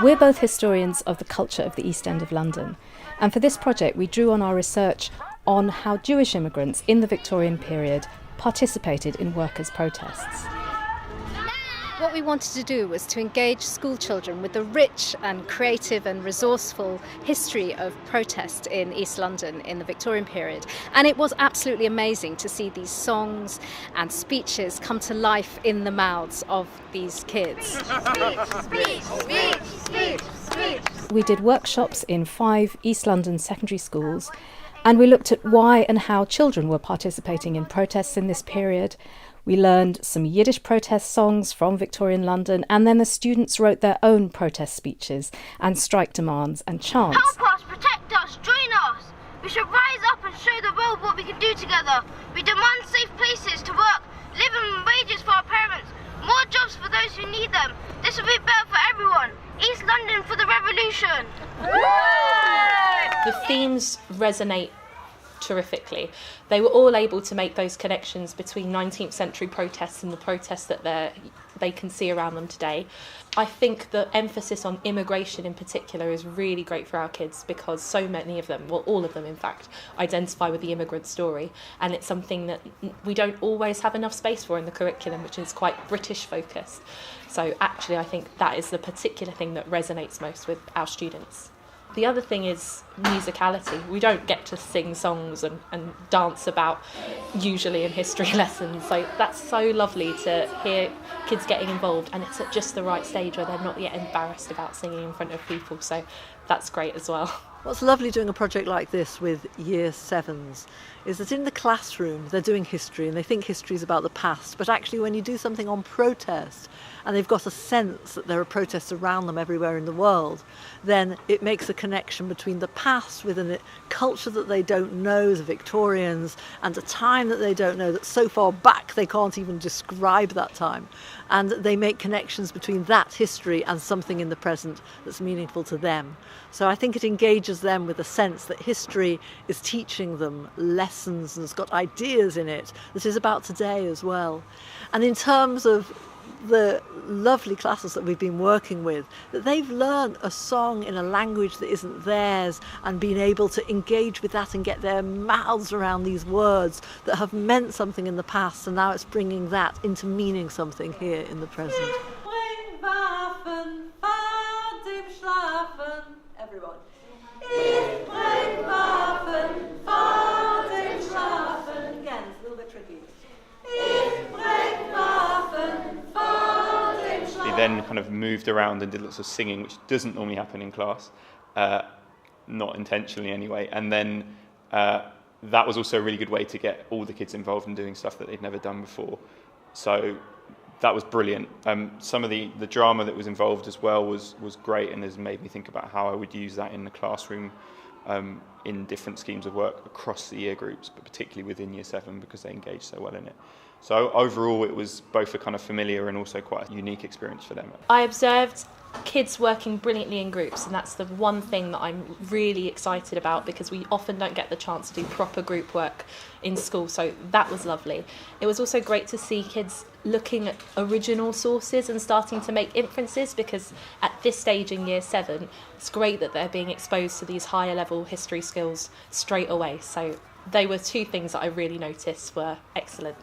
We're both historians of the culture of the East End of London, and for this project we drew on our research on how Jewish immigrants in the Victorian period participated in workers' protests. What we wanted to do was to engage school children with the rich and creative and resourceful history of protest in East London in the Victorian period. And it was absolutely amazing to see these songs and speeches come to life in the mouths of these kids. Speech, speech, speech, speech. We did workshops in 5 East London secondary schools, and we looked at why and how children were participating in protests in this period. We learned some Yiddish protest songs from Victorian London, and then the students wrote their own protest speeches and strike demands and chants. Help us, protect us, join us. We should rise up and show the world what we can do together. We demand safe places to work, living wages for our parents, more jobs for those who need them. This will be better for everyone. East London for the revolution. The themes resonate terrifically. They were all able to make those connections between 19th century protests and the protests that they can see around them today. I think the emphasis on immigration in particular is really great for our kids because so many of them, well all of them in fact, identify with the immigrant story, and it's something that we don't always have enough space for in the curriculum, which is quite British focused. So actually I think that is the particular thing that resonates most with our students. The other thing is musicality. We don't get to sing songs and dance about usually in history lessons. So that's so lovely to hear kids getting involved, and it's at just the right stage where they're not yet embarrassed about singing in front of people. So that's great as well. What's lovely doing a project like this with Year 7s is that in the classroom they're doing history and they think history is about the past, but actually when you do something on protest and they've got a sense that there are protests around them everywhere in the world, then it makes a connection between the past with a culture that they don't know, the Victorians, and a time that they don't know, that's so far back they can't even describe that time. And they make connections between that history and something in the present that's meaningful to them. So I think it engages them with a sense that history is teaching them lessons and has got ideas in it that is about today as well. And in terms of the lovely classes that we've been working with, that they've learned a song in a language that isn't theirs and been able to engage with that and get their mouths around these words that have meant something in the past, and now it's bringing that into meaning something here in the present. Everyone. Again, it's a little bit tricky. He then kind of moved around and did lots of singing, which doesn't normally happen in class, not intentionally anyway. And then that was also a really good way to get all the kids involved in doing stuff that they'd never done before. So that was brilliant. Some of the drama that was involved as well was great, and has made me think about how I would use that in the classroom in different schemes of work across the year groups, but particularly within Year 7 because they engaged so well in it. So overall it was both a kind of familiar and also quite a unique experience for them. I observed kids working brilliantly in groups, and that's the one thing that I'm really excited about because we often don't get the chance to do proper group work in school, so that was lovely. It was also great to see kids looking at original sources and starting to make inferences, because at this stage in Year 7 it's great that they're being exposed to these higher level history skills straight away. So they were 2 things that I really noticed were excellent.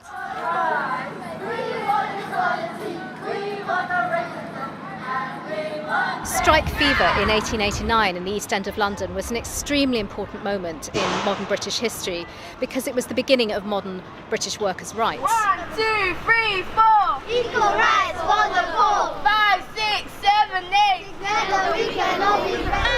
Strike fever in 1889 in the East End of London was an extremely important moment in modern British history because it was the beginning of modern British workers' rights. 1, 2, 3, 4. Equal rights for the poor. 5, 6, 7, 8. Together we can all be friends.